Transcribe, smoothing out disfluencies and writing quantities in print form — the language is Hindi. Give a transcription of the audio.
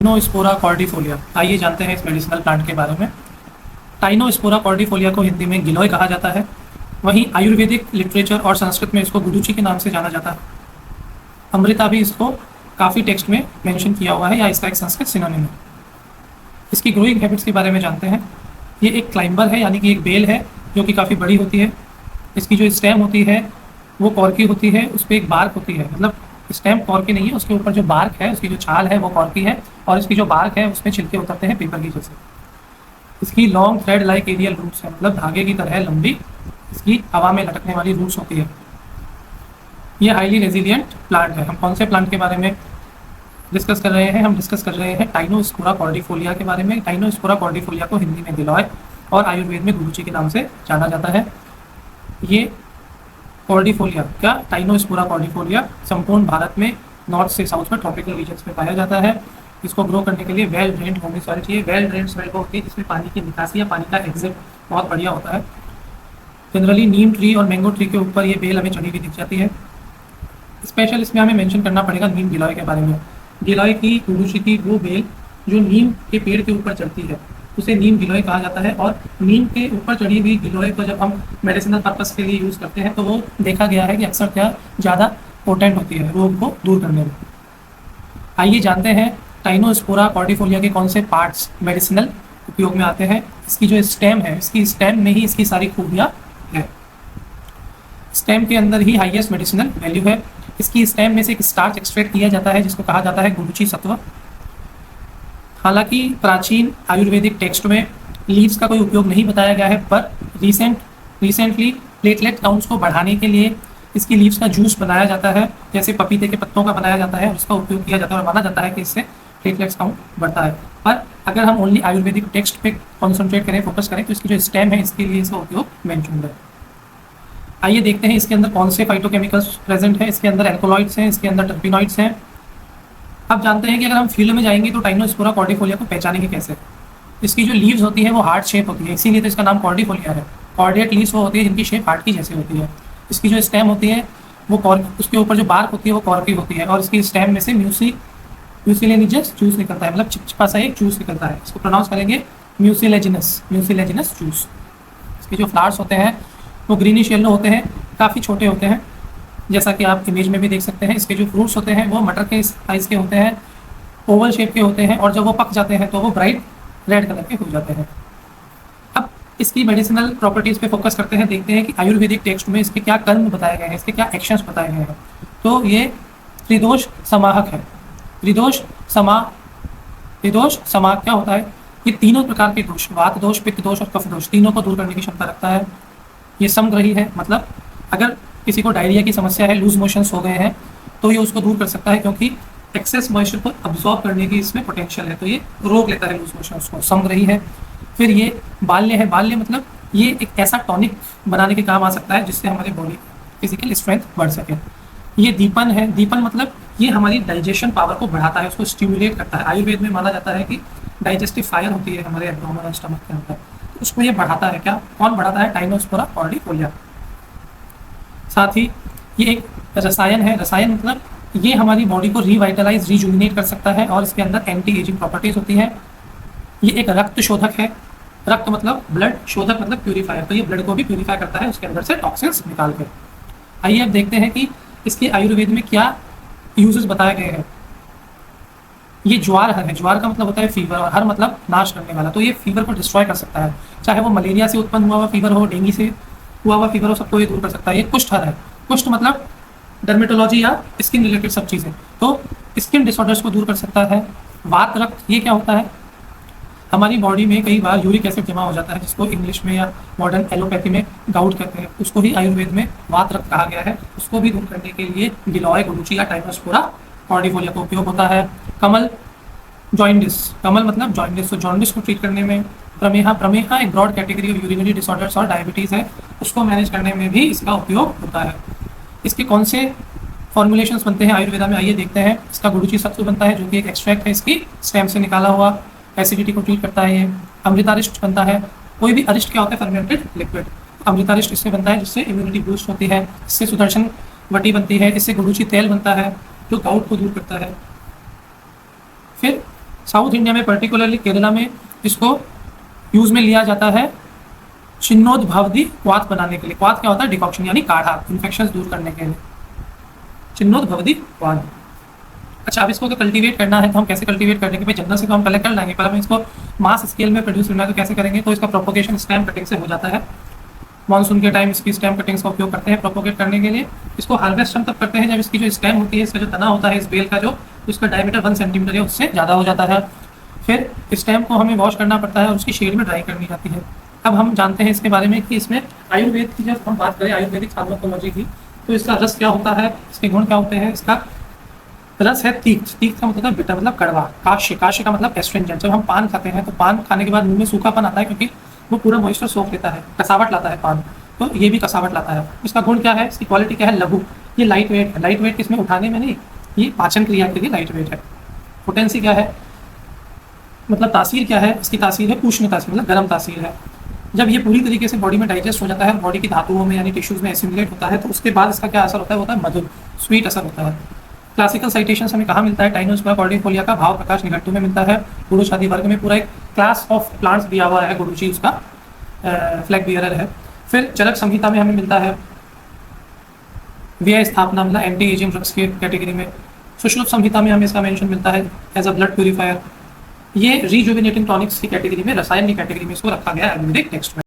टाइनोस्पोरा कॉर्डिफोलिया। आइए जानते हैं इस मेडिसिनल प्लांट के बारे में। टाइनोस्पोरा कॉर्डिफोलिया को हिंदी में गिलोय कहा जाता है। वहीं आयुर्वेदिक लिटरेचर और संस्कृत में इसको गुडुचि के नाम से जाना जाता है। अमृता भी इसको काफ़ी टेक्स्ट में मेंशन किया हुआ है या इसका एक संस्कृत सिनोनिम है। इसकी ग्रोइंग हैबिट्स के बारे में जानते हैं। ये एक क्लाइंबर है, यानी कि एक बेल है जो कि काफ़ी बड़ी होती है। इसकी जो स्टेम होती है वो कॉर्की होती है, उस पर एक बार्क होती है, मतलब स्टेम कॉर्की नहीं है, उसके ऊपर जो बार्क है, उसकी जो छाल है वो कॉर्की है और इसकी जो बार्क है उसमें छिलके उतरते हैं पेपर की जैसे। इसकी long thread like aerial roots है, मतलब धागे की तरह लंबी इसकी हवा में लटकने वाली रूट्स होती है। ये हाईली रेजिलियंट प्लांट है। हम कौन से प्लांट के बारे में डिस्कस कर रहे हैं? हम डिस्कस कर रहे हैं टाइनोस्पोरा कॉर्डिफोलिया के बारे में। टाइनोस्पोरा कॉर्डिफोलिया को हिंदी में गिलोय और आयुर्वेद में गुडुचि के नाम से जाना जाता है। ये कॉर्डिफोलिया क्या टाइनोस्पोरा कॉर्डिफोलिया संपूर्ण भारत में नॉर्थ से साउथ में ट्रॉपिकल रीजन्स में पाया जाता है। इसको ग्रो करने के लिए वेल ड्रेन्ड होनी सॉइल चाहिए। वेल ड्रेन्ड सॉइल होती है जिसमें पानी की निकासी या पानी का एग्जिट बहुत बढ़िया होता है। जनरली नीम ट्री और मैंगो ट्री के ऊपर ये बेल हमें चढ़ी हुई दिख जाती है। स्पेशल इसमें हमें मेंशन करना पड़ेगा नीम गिलोय के बारे में। गिलोय की गुडुचि की वो बेल जो नीम के पेड़ के ऊपर चढ़ती है उसे नीम गिलोय कहा जाता है। और नीम के ऊपर चढ़ी हुई गिलोय को जब हम मेडिसिनल पर्पस के लिए यूज़ करते हैं तो वो देखा गया है कि अक्सर क्या ज़्यादा पोटेंट होती है रोग को दूर करने में। आइए जानते हैं टाइनोस्पोरा कॉर्डिफोलिया के कौन से पार्ट्स मेडिसिनल उपयोग में आते हैं। इसकी जो स्टेम है, इसकी स्टेम में ही इसकी सारी खूबियाँ है। स्टेम के अंदर ही हाईएस्ट मेडिसिनल वैल्यू है। इसकी स्टेम में से एक स्टार्च एक्सट्रैक्ट किया जाता है जिसको कहा जाता है गुडुचि सत्व। हालांकि प्राचीन आयुर्वेदिक टेक्स्ट में लीव्स का कोई उपयोग नहीं बताया गया है, पर रिसेंटली प्लेटलेट काउंट्स को बढ़ाने के लिए इसकी लीव्स का जूस बनाया जाता है, जैसे पपीते के पत्तों का बनाया जाता है और उसका उपयोग किया जाता है और माना जाता है कि इससे प्लेटलेट्स काउंट बढ़ता है। पर अगर हम ओनली आयुर्वेदिक टेक्स्ट पे कॉन्सेंट्रेट करें, फोकस करें, तो इसकी जो स्टेम है इसके लिए इसका उपयोग मेंशन्ड है। आइए देखते हैं इसके अंदर कौन से फाइटोकेमिकल्स प्रेजेंट है। इसके अंदर एल्कोलॉइड्स हैं, इसके अंदर टर्पिनॉइड्स हैं। अब जानते हैं कि अगर हम फील्ड में जाएंगे तो टाइनोस्पोरा कॉर्डिफोलिया को पहचानेंगे कैसे। इसकी जो लीव्स होती है वो हार्ट शेप होती है, इसीलिए तो इसका नाम कॉर्डिफोलिया है। कॉर्डिएट लीव्स वो होती है जिनकी शेप हार्ट की जैसी होती है। इसकी जो स्टेम होती है वो उसके ऊपर जो बार्क होती है वो कॉर्की होती है और इसकी स्टेम में से म्यूसिलेजिनस जूस निकलता है, मतलब चिपचिपा सा एक जूस निकलता है। इसको प्रोनाउंस करेंगे म्यूसिलेजिनस जूस। इसके जो फ्लावर्स होते हैं वो ग्रीनिश येलो होते हैं, काफ़ी छोटे होते हैं, जैसा कि आप इमेज में भी देख सकते हैं। इसके जो फ्रूट्स होते हैं वो मटर के साइज़ के होते हैं, ओवल शेप के होते हैं और जब वो पक जाते हैं तो वो ब्राइट रेड कलर के हो जाते हैं। अब इसकी मेडिसिनल प्रॉपर्टीज़ पे फोकस करते हैं, देखते हैं कि आयुर्वेदिक टेक्स्ट में इसके क्या कर्म बताए गए हैं, इसके क्या एक्शंस बताए गए हैं। तो ये त्रिदोष समाहक है। त्रिदोष समाहक क्या होता है? ये तीनों प्रकार के दोष, वात दोष, पित्त दोष और कफ दोष, तीनों को दूर करने की क्षमता रखता है। ये समग्रही है, मतलब अगर किसी को डायरिया की समस्या है, लूज मोशंस हो गए हैं, तो ये उसको दूर कर सकता है क्योंकि एक्सेस मॉइस्चर को अब्जॉर्ब करने की इसमें पोटेंशियल है, तो ये रोक लेता है लूज मोशंस को। समग्रही है। फिर ये बाल्य है। बाल्य मतलब ये एक ऐसा टॉनिक बनाने के काम आ सकता है जिससे हमारी बॉडी फिजिकल स्ट्रेंथ बढ़ सके। ये दीपन है। दीपन मतलब ये हमारी डाइजेशन पावर को बढ़ाता है, उसको स्टिमुलेट करता है। आयुर्वेद में माना जाता है कि डाइजेस्टिव फायर होती है हमारे एब्डोमेन और स्टमक के अंदर, तो उसको ये बढ़ाता है। क्या कौन बढ़ाता है? टाइनोस्पोरा कॉर्डिफोलिया। साथ ही ये एक रसायन है। रसायन मतलब ये हमारी बॉडी को रिवाइटलाइज, रिजुविनेट कर सकता है और इसके अंदर एंटी एजिंग प्रॉपर्टीज होती है। ये एक रक्त शोधक है। रक्त मतलब ब्लड, शोधक मतलब प्यूरीफायर, तो ये ब्लड को भी प्यूरीफाई करता है उसके अंदर से टॉक्सिन्स निकाल कर। आइए अब देखते हैं कि इसके आयुर्वेद में क्या यूजेस बताए गए हैं। ये ज्वार है। ज्वार का मतलब होता है फीवर और हर मतलब नाश करने वाला, तो ये फीवर को डिस्ट्रॉय कर सकता है, चाहे वो मलेरिया से उत्पन्न हुआ फीवर हो, डेंगू से हुआ हुआ फीवर हो, सबको ये दूर कर सकता है। ये कुष्ठ है। कुष्ठ मतलब डर्मेटोलॉजी या स्किन रिलेटेड सब चीज़ें, तो स्किन डिसऑर्डर्स को दूर कर सकता है। वात रक्त, ये क्या होता है? हमारी बॉडी में कई बार यूरिक एसिड जमा हो जाता है जिसको इंग्लिश में या मॉडर्न एलोपैथी में गाउट कहते हैं, उसको ही आयुर्वेद में वात रक्त कहा गया है। उसको भी दूर करने के लिए गिलोय, गुडुचि या टाइनोस्पोरा कॉर्डिफोलिया का उपयोग होता है। कमल, जॉइंडिस। कमल मतलब जॉइंडिस, तो जॉइंडिस को ट्रीट करने में। प्रमेहा एक broad category of urinary disorders और डायबिटीज़ है, उसको मैनेज करने में भी इसका उपयोग होता है। इसके कौन से फॉर्मुलेशंस बनते हैं आयुर्वेदा में? आइए देखते हैं। इसका गुडुचि सत्व बनता है जो कि एक एक्सट्रैक्ट है इसकी स्टेम से निकाला हुआ, एसिडिटी को ट्रीट करता है। ये अमृतारिष्ट बनता है। कोई भी अरिष्ट क्या होता है? Fermented liquid. अमृतारिष्ट इससे बनता है जिससे इम्यूनिटी बूस्ट होती है। इससे सुदर्शन वटी बनती है। इससे गुडुचि तेल बनता है जो गाउट को दूर करता है। फिर साउथ इंडिया में पर्टिकुलरली केरला में इसको यूज़ में लिया जाता है चिन्नोद्भवदी क्वाथ बनाने के लिए। क्वाथ क्या होता है? डिकॉक्शन यानी काढ़ा, इन्फेक्शन दूर करने के लिए चिन्नोद्भवदी क्वाथ। अच्छा, अब इसको अगर कल्टीवेट करना है तो हम कैसे कल्टीवेट करेंगे? भाई जंगल से तो हम कलेक्ट कर लाएंगे, पर हम इसको मास स्केल में प्रोड्यूस करना है तो कैसे करेंगे? तो इसका प्रोपोगेशन स्टेम कटिंग से हो जाता है। मानसून के टाइम इसकी स्टेम कटिंग्स का उपयोग करते हैं प्रोपोगेट करने के लिए। इसको हार्वेस्ट हम तब करते हैं जब इसकी जो स्टेम होती है, इसका जो तना होता है इस बेल का, जो उसका डायमीटर 1 सेंटीमीटर है उससे ज़्यादा हो जाता है। फिर स्टेम को हमें वॉश करना पड़ता है और उसकी शेड में ड्राई करनी जाती है। अब हम जानते हैं इसके बारे में कि इसमें आयुर्वेद की जब हम बात करें, आयुर्वेदिक फार्माकोलॉजी की, तो इसका रस क्या होता है, इसके गुण क्या होते हैं? इसका रस है तीक्त। तीक्त का मतलब है बिटर, मतलब कड़वा। काश्य, काश्य का मतलब एस्ट्रिंजेंट। जब हम पान खाते हैं तो पान खाने के बाद मुंह में सूखापन आता है क्योंकि वो पूरा मॉइस्चर सोख लेता है, कसावट लाता है पान, तो ये भी कसावट लाता है। इसका गुण क्या है? इसकी क्वालिटी क्या है? लघु, ये लाइट वेट है। लाइट वेट किसमें? उठाने में नहीं, ये पाचन क्रिया के लिए लाइट वेट है। पोटेंसी क्या है? मतलब तासीर क्या है? इसकी तासीर है उष्ण तासीर, मतलब गर्म तासीर है। जब ये पूरी तरीके से बॉडी में डाइजेस्ट हो जाता है, बॉडी की धातुओं में यानी टिश्यूज़ में एसिमुलेट होता है, तो उसके बाद इसका क्या असर होता है? होता है मधुर, स्वीट असर होता है। क्लासिकल साइटेशंस हमें कहाँ मिलता है? टाइनोस्पर्मा कॉर्डिफोलिया का भाव प्रकाश निघंटु में मिलता है। गुरुश आदि वर्ग में पूरा एक क्लास ऑफ प्लांट्स दिया हुआ है, गुरुजी उसका फ्लैग बियरर है। फिर चरक संहिता में हमें मिलता है व्यय स्थापना, मतलब एंटी एजिंग ड्रग्स की कैटेगरी में। सुश्रुत संहिता में हमें इसका मेंशन मिलता है एज अ ब्लड प्यूरिफायर। ये रीजुविनेटिंग टॉनिक्स की कैटेगरी में, रसायन की कैटेगरी में इसको रखा गया है आयुर्वेदिक टेक्स्ट में।